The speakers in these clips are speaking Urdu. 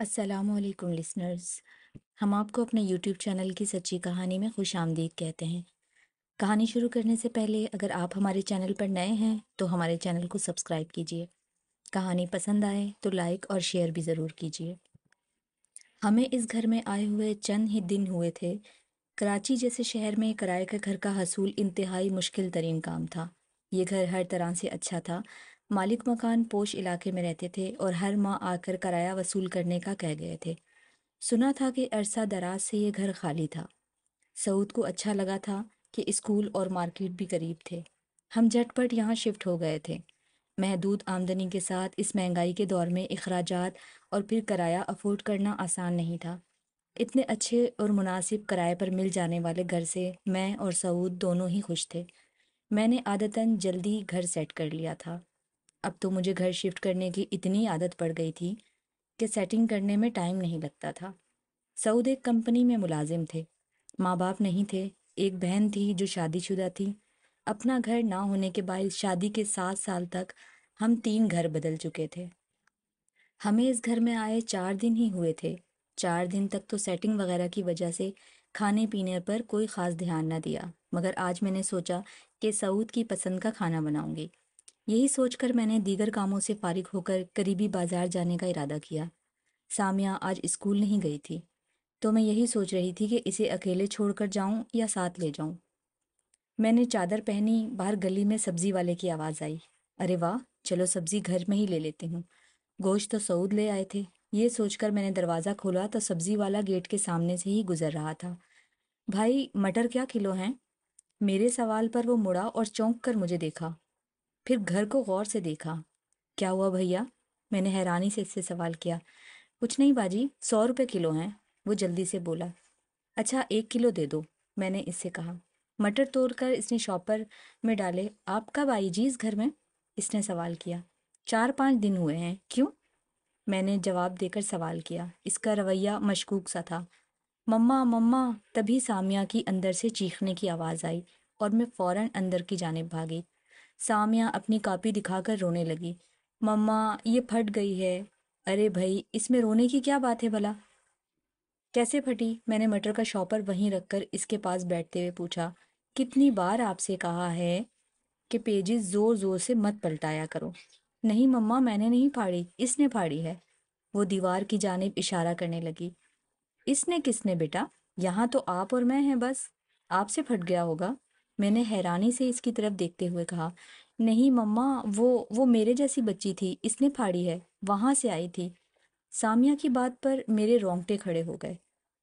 السلام علیکم لسنرز، ہم آپ کو اپنے یوٹیوب چینل کی سچی کہانی میں خوش آمدید کہتے ہیں۔ کہانی شروع کرنے سے پہلے اگر آپ ہمارے چینل پر نئے ہیں تو ہمارے چینل کو سبسکرائب کیجیے۔ کہانی پسند آئے تو لائک اور شیئر بھی ضرور کیجیے۔ ہمیں اس گھر میں آئے ہوئے چند ہی دن ہوئے تھے۔ کراچی جیسے شہر میں کرائے کا گھر کا حصول انتہائی مشکل ترین کام تھا۔ یہ گھر ہر طرح سے اچھا تھا۔ مالک مکان پوش علاقے میں رہتے تھے اور ہر ماہ آ کر کرایہ وصول کرنے کا کہہ گئے تھے۔ سنا تھا کہ عرصہ دراز سے یہ گھر خالی تھا۔ سعود کو اچھا لگا تھا کہ اسکول اور مارکیٹ بھی قریب تھے۔ ہم جھٹ پٹ یہاں شفٹ ہو گئے تھے۔ محدود آمدنی کے ساتھ اس مہنگائی کے دور میں اخراجات اور پھر کرایہ افورڈ کرنا آسان نہیں تھا۔ اتنے اچھے اور مناسب کرائے پر مل جانے والے گھر سے میں اور سعود دونوں ہی خوش تھے۔ میں نے عادتاً جلدی گھر سیٹ کر لیا تھا۔ اب تو مجھے گھر شفٹ کرنے کی اتنی عادت پڑ گئی تھی کہ سیٹنگ کرنے میں ٹائم نہیں لگتا تھا۔ سعود ایک کمپنی میں ملازم تھے۔ ماں باپ نہیں تھے۔ ایک بہن تھی جو شادی شدہ تھی۔ اپنا گھر نہ ہونے کے باعث شادی کے 7 سال تک ہم 3 گھر بدل چکے تھے۔ ہمیں اس گھر میں آئے 4 دن ہی ہوئے تھے۔ 4 دن تک تو سیٹنگ وغیرہ کی وجہ سے کھانے پینے پر کوئی خاص دھیان نہ دیا، مگر آج میں نے سوچا کہ سعود کی پسند کا کھانا بناؤں گی۔ یہی سوچ کر میں نے دیگر کاموں سے فارغ ہو کر قریبی بازار جانے کا ارادہ کیا۔ سامیہ آج اسکول نہیں گئی تھی، تو میں یہی سوچ رہی تھی کہ اسے اکیلے چھوڑ کر جاؤں یا ساتھ لے جاؤں۔ میں نے چادر پہنی، باہر گلی میں سبزی والے کی آواز آئی۔ ارے واہ، چلو سبزی گھر میں ہی لے لیتی ہوں۔ گوشت تو سعود لے آئے تھے۔ یہ سوچ کر میں نے دروازہ کھولا تو سبزی والا گیٹ کے سامنے سے ہی گزر رہا تھا۔ بھائی، مٹر کیا کلو ہیں؟ میرے سوال پر وہ مڑا اور چونک کر مجھے دیکھا، پھر گھر کو غور سے دیکھا۔ کیا ہوا بھیا؟ میں نے حیرانی سے اس سے سوال کیا۔ کچھ نہیں باجی، 100 روپے کلو ہیں، وہ جلدی سے بولا۔ اچھا 1 کلو دے دو، میں نے اس سے کہا۔ مٹر توڑ کر اس نے شاپر میں ڈالے۔ آپ کب آئی جی اس گھر میں؟ اس نے سوال کیا۔ 4-5 دن ہوئے ہیں، کیوں؟ میں نے جواب دے کر سوال کیا۔ اس کا رویہ مشکوک سا تھا۔ مما مما، تبھی سامیہ کی اندر سے چیخنے کی آواز آئی اور میں فوراً اندر کی جانب بھاگی۔ سامیہ اپنی کاپی دکھا کر رونے لگی۔ مما، یہ پھٹ گئی ہے۔ ارے بھائی، اس میں رونے کی کیا بات ہے بھلا؟ کیسے پھٹی؟ میں نے مٹر کا شاپر وہیں رکھ کر اس کے پاس بیٹھتے ہوئے پوچھا۔ کتنی بار آپ سے کہا ہے کہ پیجز زور زور سے مت پلٹایا کرو۔ نہیں مما، میں نے نہیں پھاڑی، اس نے پھاڑی ہے۔ وہ دیوار کی جانب اشارہ کرنے لگی۔ اس نے کس نے بیٹا؟ یہاں تو آپ اور میں ہیں بس، آپ سے پھٹ گیا ہوگا۔ میں نے حیرانی سے اس کی طرف دیکھتے ہوئے کہا۔ نہیں مما، وہ میرے جیسی بچی تھی، اس نے پھاڑی ہے، وہاں سے آئی تھی۔ سامیہ کی بات پر میرے رونگٹے کھڑے ہو گئے۔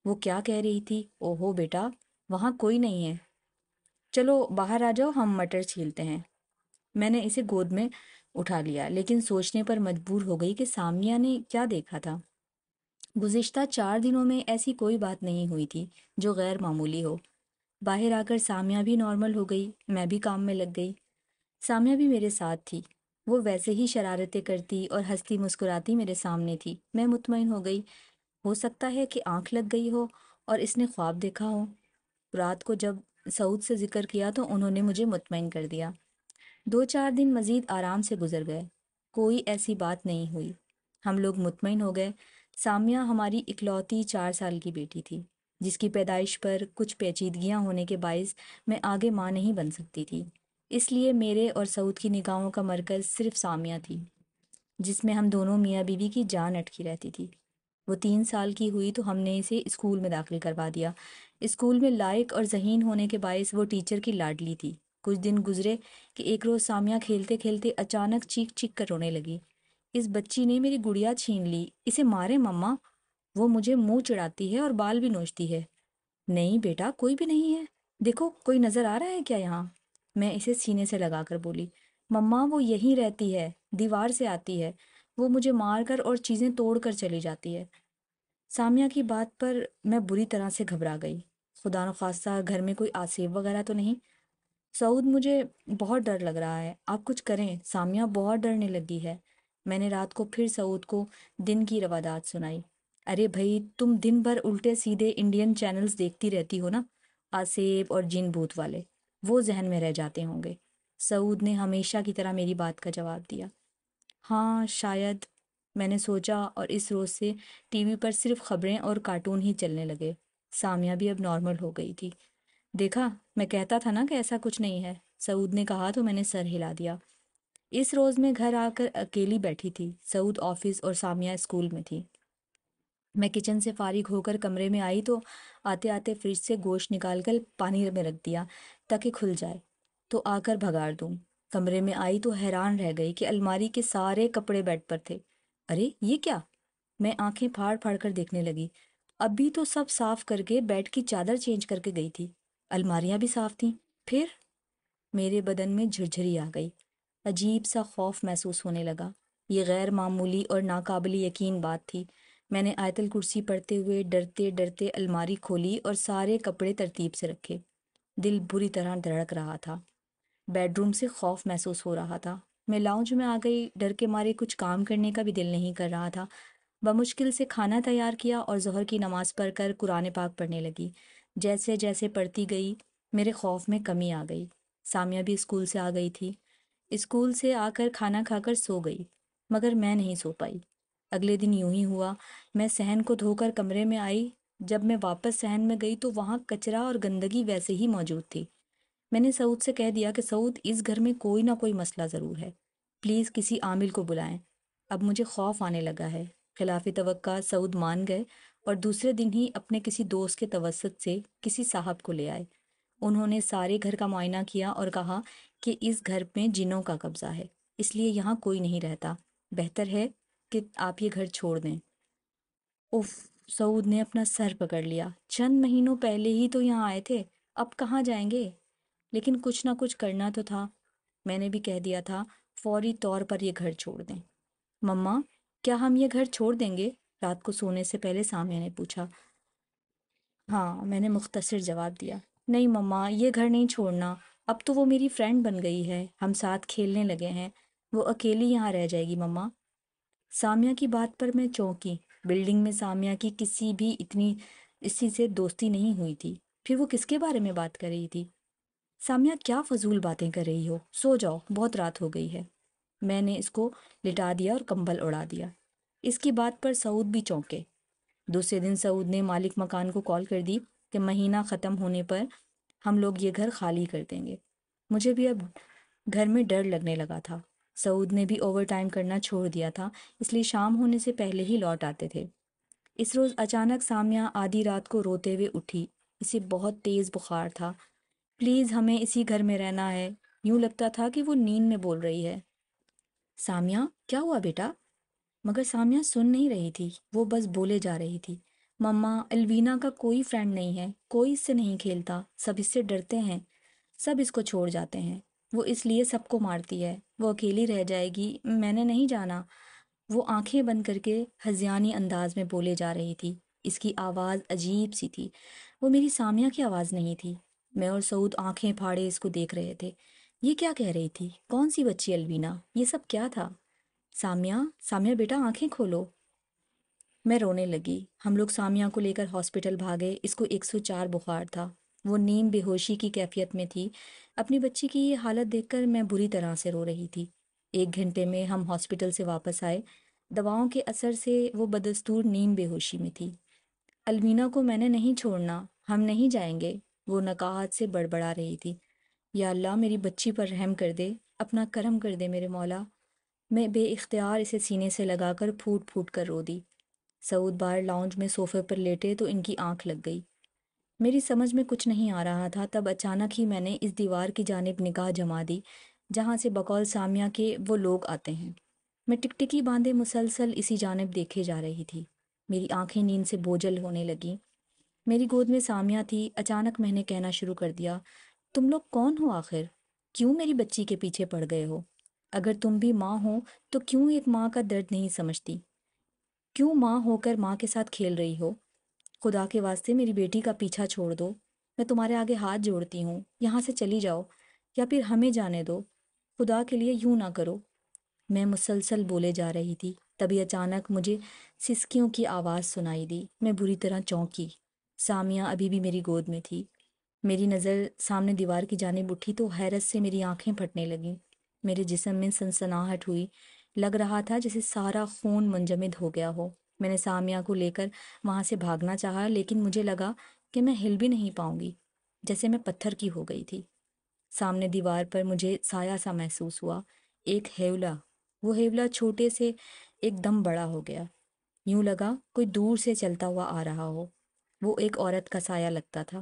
وہ کیا کہہ رہی تھی؟ اوہو بیٹا، وہاں کوئی نہیں ہے، چلو باہر آ جاؤ، ہم مٹر چھیلتے ہیں۔ میں نے اسے گود میں اٹھا لیا، لیکن سوچنے پر مجبور ہو گئی کہ سامیہ نے کیا دیکھا تھا۔ گزشتہ 4 دنوں میں ایسی کوئی بات نہیں ہوئی تھی جو غیر معمولی ہو۔ باہر آ کر سامیہ بھی نارمل ہو گئی، میں بھی کام میں لگ گئی۔ سامیہ بھی میرے ساتھ تھی۔ وہ ویسے ہی شرارتیں کرتی اور ہنستی مسکراتی میرے سامنے تھی۔ میں مطمئن ہو گئی۔ ہو سکتا ہے کہ آنکھ لگ گئی ہو اور اس نے خواب دیکھا ہو۔ رات کو جب سعود سے ذکر کیا تو انہوں نے مجھے مطمئن کر دیا۔ 2-4 دن مزید آرام سے گزر گئے۔ کوئی ایسی بات نہیں ہوئی۔ ہم لوگ مطمئن ہو گئے۔ سامیہ ہماری اکلوتی 4 سال کی بیٹی تھی، جس کی پیدائش پر کچھ پیچیدگیاں ہونے کے باعث میں آگے ماں نہیں بن سکتی تھی۔ اس لیے میرے اور سعود کی نگاہوں کا مرکز صرف سامیہ تھی، جس میں ہم دونوں میاں بیوی کی جان اٹکی رہتی تھی۔ وہ 3 سال کی ہوئی تو ہم نے اسے اسکول میں داخل کروا دیا۔ اسکول میں لائق اور ذہین ہونے کے باعث وہ ٹیچر کی لاڈلی تھی۔ کچھ دن گزرے کہ ایک روز سامیہ کھیلتے کھیلتے اچانک چیخ چیخ کر رونے لگی۔ اس بچی نے میری گڑیا چھین لی، اسے مارے مما، وہ مجھے منہ چڑھاتی ہے اور بال بھی نوچتی ہے۔ نہیں بیٹا، کوئی بھی نہیں ہے، دیکھو کوئی نظر آ رہا ہے کیا یہاں؟ میں اسے سینے سے لگا کر بولی۔ مما، وہ یہیں رہتی ہے، دیوار سے آتی ہے، وہ مجھے مار کر اور چیزیں توڑ کر چلی جاتی ہے۔ سامیہ کی بات پر میں بری طرح سے گھبرا گئی۔ خدا نخواستہ گھر میں کوئی آسیب وغیرہ تو نہیں؟ سعود، مجھے بہت ڈر لگ رہا ہے، آپ کچھ کریں، سامیہ بہت ڈرنے لگی ہے۔ میں نے رات کو پھر سعود کو دن کی روادات سنائی۔ ارے بھائی، تم دن بھر الٹے سیدھے انڈین چینلز دیکھتی رہتی ہو نا، آسیب اور جن بھوت والے، وہ ذہن میں رہ جاتے ہوں گے۔ سعود نے ہمیشہ کی طرح میری بات کا جواب دیا۔ ہاں شاید، میں نے سوچا، اور اس روز سے ٹی وی پر صرف خبریں اور کارٹون ہی چلنے لگے۔ سامیہ بھی اب نارمل ہو گئی تھی۔ دیکھا، میں کہتا تھا نا کہ ایسا کچھ نہیں ہے، سعود نے کہا تو میں نے سر ہلا دیا۔ اس روز میں گھر آ کر اکیلی بیٹھی تھی۔ سعود آفس اور سامیہ اسکول میں تھی۔ میں کچن سے فارغ ہو کر کمرے میں آئی تو آتے آتے فریج سے گوشت نکال کر پانی میں رکھ دیا تاکہ کھل جائے تو آ کر بھگاڑ دوں۔ کمرے میں آئی تو حیران رہ گئی کہ الماری کے سارے کپڑے بیڈ پر تھے۔ ارے یہ کیا؟ میں آنکھیں پھاڑ پھاڑ کر دیکھنے لگی۔ ابھی تو سب صاف کر کے بیڈ کی چادر چینج کر کے گئی تھی، الماریاں بھی صاف تھیں۔ پھر میرے بدن میں جھرجھری آ گئی، عجیب سا خوف محسوس ہونے لگا۔ یہ غیر معمولی اور ناقابل یقین بات تھی۔ میں نے آیت الکرسی پڑھتے ہوئے ڈرتے ڈرتے الماری کھولی اور سارے کپڑے ترتیب سے رکھے۔ دل بری طرح دھڑک رہا تھا۔ بیڈ روم سے خوف محسوس ہو رہا تھا۔ میں لاؤنج میں آ گئی، ڈر کے مارے کچھ کام کرنے کا بھی دل نہیں کر رہا تھا۔ بمشکل سے کھانا تیار کیا اور ظہر کی نماز پڑھ کر قرآن پاک پڑھنے لگی۔ جیسے جیسے پڑھتی گئی میرے خوف میں کمی آ گئی۔ سامیہ بھی اسکول سے آ گئی تھی۔ اسکول سے آ کر کھانا کھا کر سو گئی، مگر میں نہیں سو پائی۔ اگلے دن یوں ہی ہوا۔ میں صحن کو دھو کر کمرے میں آئی۔ جب میں واپس صحن میں گئی تو وہاں کچرا اور گندگی ویسے ہی موجود تھی۔ میں نے سعود سے کہہ دیا کہ سعود، اس گھر میں کوئی نہ کوئی مسئلہ ضرور ہے، پلیز کسی عامل کو بلائیں۔ اب مجھے خوف آنے لگا ہے۔ خلاف توقع سعود مان گئے اور دوسرے دن ہی اپنے کسی دوست کے توسط سے کسی صاحب کو لے آئے۔ انہوں نے سارے گھر کا معائنہ کیا اور کہا کہ اس گھر میں جنوں کا قبضہ ہے، اس لیے یہاں کوئی نہیں رہتا، بہتر ہے کہ آپ یہ گھر چھوڑ دیں۔ اف! سعود نے اپنا سر پکڑ لیا۔ چند مہینوں پہلے ہی تو یہاں آئے تھے، اب کہاں جائیں گے؟ لیکن کچھ نہ کچھ کرنا تو تھا۔ میں نے بھی کہہ دیا تھا فوری طور پر یہ گھر چھوڑ دیں۔ مما، کیا ہم یہ گھر چھوڑ دیں گے؟ رات کو سونے سے پہلے سامیہ نے پوچھا۔ ہاں، میں نے مختصر جواب دیا۔ نہیں مما، یہ گھر نہیں چھوڑنا، اب تو وہ میری فرینڈ بن گئی ہے، ہم ساتھ کھیلنے لگے ہیں، وہ اکیلی یہاں رہ جائے گی مما۔ سامیہ کی بات پر میں چونکی۔ بلڈنگ میں سامیہ کی کسی بھی اسی سے دوستی نہیں ہوئی تھی، پھر وہ کس کے بارے میں بات کر رہی تھی؟ سامیہ، کیا فضول باتیں کر رہی ہو؟ سو جاؤ، بہت رات ہو گئی ہے۔ میں نے اس کو لٹا دیا اور کمبل اڑا دیا۔ اس کی بات پر سعود بھی چونکے۔ دوسرے دن سعود نے مالک مکان کو کال کر دی کہ مہینہ ختم ہونے پر ہم لوگ یہ گھر خالی کر دیں گے۔ مجھے بھی اب گھر میں ڈر لگنے لگا تھا۔ سعود نے بھی اوور ٹائم کرنا چھوڑ دیا تھا، اس لیے شام ہونے سے پہلے ہی لوٹ آتے تھے۔ اس روز اچانک سامیہ آدھی رات کو روتے ہوئے اٹھی۔ اسے بہت تیز بخار تھا۔ پلیز ہمیں اسی گھر میں رہنا ہے، یوں لگتا تھا کہ وہ نیند میں بول رہی ہے۔ سامیہ، کیا ہوا بیٹا؟ مگر سامیہ سن نہیں رہی تھی، وہ بس بولے جا رہی تھی۔ مما، الوینا کا کوئی فرینڈ نہیں ہے، کوئی اس سے نہیں کھیلتا، سب اس سے ڈرتے ہیں، سب اس کو چھوڑ جاتے ہیں، وہ اس لیے سب کو مارتی ہے، وہ اکیلی رہ جائے گی، میں نے نہیں جانا۔ وہ آنکھیں بند کر کے ہذیانی انداز میں بولے جا رہی تھی۔ اس کی آواز عجیب سی تھی، وہ میری سامیہ کی آواز نہیں تھی۔ میں اور سعود آنکھیں پھاڑے اس کو دیکھ رہے تھے۔ یہ کیا کہہ رہی تھی؟ کون سی بچی الوینا؟ یہ سب کیا تھا؟ سامیہ، سامیہ بیٹا آنکھیں کھولو۔ میں رونے لگی۔ ہم لوگ سامیہ کو لے کر ہاسپٹل بھاگے۔ اس کو 104 بخار تھا، وہ نیم بے ہوشی کی کیفیت میں تھی۔ اپنی بچی کی یہ حالت دیکھ کر میں بری طرح سے رو رہی تھی۔ 1 گھنٹے میں ہم ہاسپٹل سے واپس آئے۔ دواؤں کے اثر سے وہ بدستور نیم بے ہوشی میں تھی۔ الوینا کو میں نے نہیں چھوڑنا، ہم نہیں جائیں گے، وہ نقاہت سے بڑبڑا رہی تھی۔ یا اللہ، میری بچی پر رحم کر دے، اپنا کرم کر دے میرے مولا۔ میں بے اختیار اسے سینے سے لگا کر پھوٹ پھوٹ کر رو دی۔ سعود باہر لاؤنج میں صوفے پر لیٹے تو ان کی آنکھ لگ گئی۔ میری سمجھ میں کچھ نہیں آ رہا تھا، تب اچانک ہی میں نے اس دیوار کی جانب نگاہ جما دی جہاں سے بقول سامیہ کے وہ لوگ آتے ہیں۔ میں ٹکٹکی باندھے مسلسل اسی جانب دیکھے جا رہی تھی۔ میری آنکھیں نیند سے بوجھل ہونے لگیں۔ میری گود میں سامیہ تھی۔ اچانک میں نے کہنا شروع کر دیا، تم لوگ کون ہو آخر؟ کیوں میری بچی کے پیچھے پڑ گئے ہو؟ اگر تم بھی ماں ہو تو کیوں ایک ماں کا درد نہیں سمجھتی؟ کیوں ماں ہو کر ماں کے ساتھ کھیل رہی ہو؟ خدا کے واسطے میری بیٹی کا پیچھا چھوڑ دو، میں تمہارے آگے ہاتھ جوڑتی ہوں، یہاں سے چلی جاؤ یا پھر ہمیں جانے دو، خدا کے لیے یوں نہ کرو۔ میں مسلسل بولے جا رہی تھی، تبھی اچانک مجھے سسکیوں کی آواز سنائی دی۔ میں بری طرح چونکی۔ سامیہ ابھی بھی میری گود میں تھی۔ میری نظر سامنے دیوار کی جانب اٹھی تو حیرت سے میری آنکھیں پھٹنے لگیں۔ میرے جسم میں سنسناہٹ ہوئی۔ لگ رہا تھا جیسے سارا خون منجمد ہو گیا ہو۔ میں نے سامیہ کو لے کر وہاں سے بھاگنا چاہا، لیکن مجھے لگا کہ میں ہل بھی نہیں پاؤں گی، جیسے میں پتھر کی ہو گئی تھی۔ سامنے دیوار پر مجھے سایہ سا محسوس ہوا، ایک ہیولا۔ وہ ہیولا چھوٹے سے ایک دم بڑا ہو گیا، یوں لگا کوئی دور سے چلتا ہوا آ رہا ہو۔ وہ ایک عورت کا سایہ لگتا تھا۔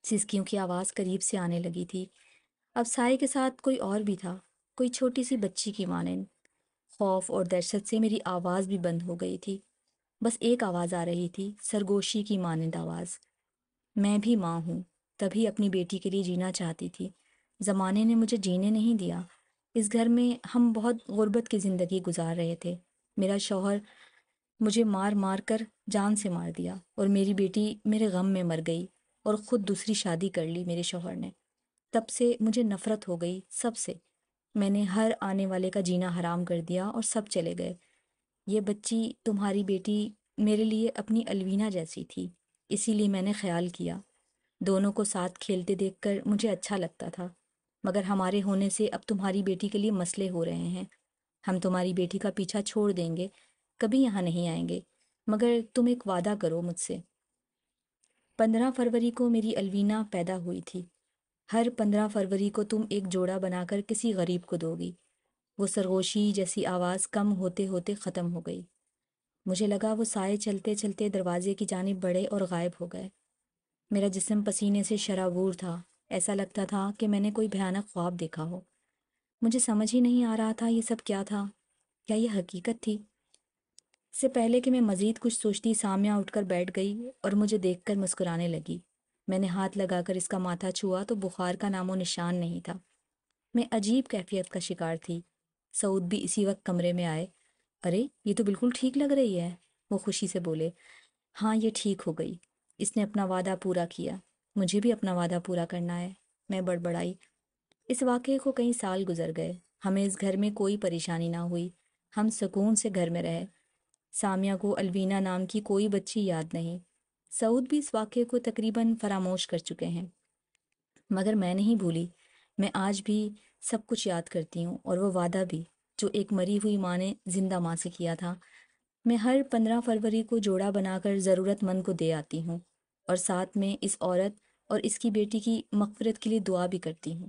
سسکیوں کی آواز قریب سے آنے لگی تھی۔ اب سائے کے ساتھ کوئی اور بھی تھا، کوئی چھوٹی سی بچی کی مانند۔ خوف اور دہشت سے میری آواز بھی بند ہو گئی تھی۔ بس ایک آواز آ رہی تھی، سرگوشی کی مانند آواز۔ میں بھی ماں ہوں، تبھی اپنی بیٹی کے لیے جینا چاہتی تھی۔ زمانے نے مجھے جینے نہیں دیا۔ اس گھر میں ہم بہت غربت کی زندگی گزار رہے تھے۔ میرا شوہر مجھے مار مار کر جان سے مار دیا، اور میری بیٹی میرے غم میں مر گئی اور خود دوسری شادی کر لی میرے شوہر نے۔ تب سے مجھے نفرت ہو گئی سب سے۔ میں نے ہر آنے والے کا جینا حرام کر دیا اور سب چلے گئے۔ یہ بچی، تمہاری بیٹی، میرے لیے اپنی الوینا جیسی تھی، اسی لیے میں نے خیال کیا۔ دونوں کو ساتھ کھیلتے دیکھ کر مجھے اچھا لگتا تھا، مگر ہمارے ہونے سے اب تمہاری بیٹی کے لیے مسئلے ہو رہے ہیں۔ ہم تمہاری بیٹی کا پیچھا چھوڑ دیں گے، کبھی یہاں نہیں آئیں گے، مگر تم ایک وعدہ کرو مجھ سے۔ 15 فروری کو میری الوینا پیدا ہوئی تھی۔ ہر 15 فروری کو تم ایک جوڑا بنا کر کسی غریب کو دو گی۔ وہ سرگوشی جیسی آواز کم ہوتے ہوتے ختم ہو گئی۔ مجھے لگا وہ سائے چلتے چلتے دروازے کی جانب بڑھے اور غائب ہو گئے۔ میرا جسم پسینے سے شرابور تھا، ایسا لگتا تھا کہ میں نے کوئی بھیانک خواب دیکھا ہو۔ مجھے سمجھ ہی نہیں آ رہا تھا یہ سب کیا تھا، کیا یہ حقیقت تھی؟ اس سے پہلے کہ میں مزید کچھ سوچتی، سامیہ اٹھ کر بیٹھ گئی اور مجھے دیکھ کر مسکرانے لگی۔ میں نے ہاتھ لگا کر اس کا ماتھا چھوا تو بخار کا نام و نشان نہیں تھا۔ میں عجیب کیفیت کا شکار تھی۔ سعود بھی اسی وقت کمرے میں آئے۔ ارے یہ تو بالکل ٹھیک لگ رہی ہے، وہ خوشی سے بولے۔ ہاں یہ ٹھیک ہو گئی، اس نے اپنا وعدہ پورا کیا، مجھے بھی اپنا وعدہ پورا کرنا ہے، میں بڑبڑائی۔ اس واقعے کو کئی سال گزر گئے، ہمیں اس گھر میں کوئی پریشانی نہ ہوئی، ہم سکون سے گھر میں رہے۔ سامیہ کو الوینا نام کی کوئی بچی یاد نہیں۔ سعود بھی اس واقعے کو تقریباً فراموش کر چکے ہیں، مگر میں نہیں بھولی۔ میں آج بھی سب کچھ یاد کرتی ہوں، اور وہ وعدہ بھی جو ایک مری ہوئی ماں نے زندہ ماں سے کیا تھا۔ میں ہر 15 فروری کو جوڑا بنا کر ضرورت مند کو دے آتی ہوں، اور ساتھ میں اس عورت اور اس کی بیٹی کی مغفرت کے لیے دعا بھی کرتی ہوں۔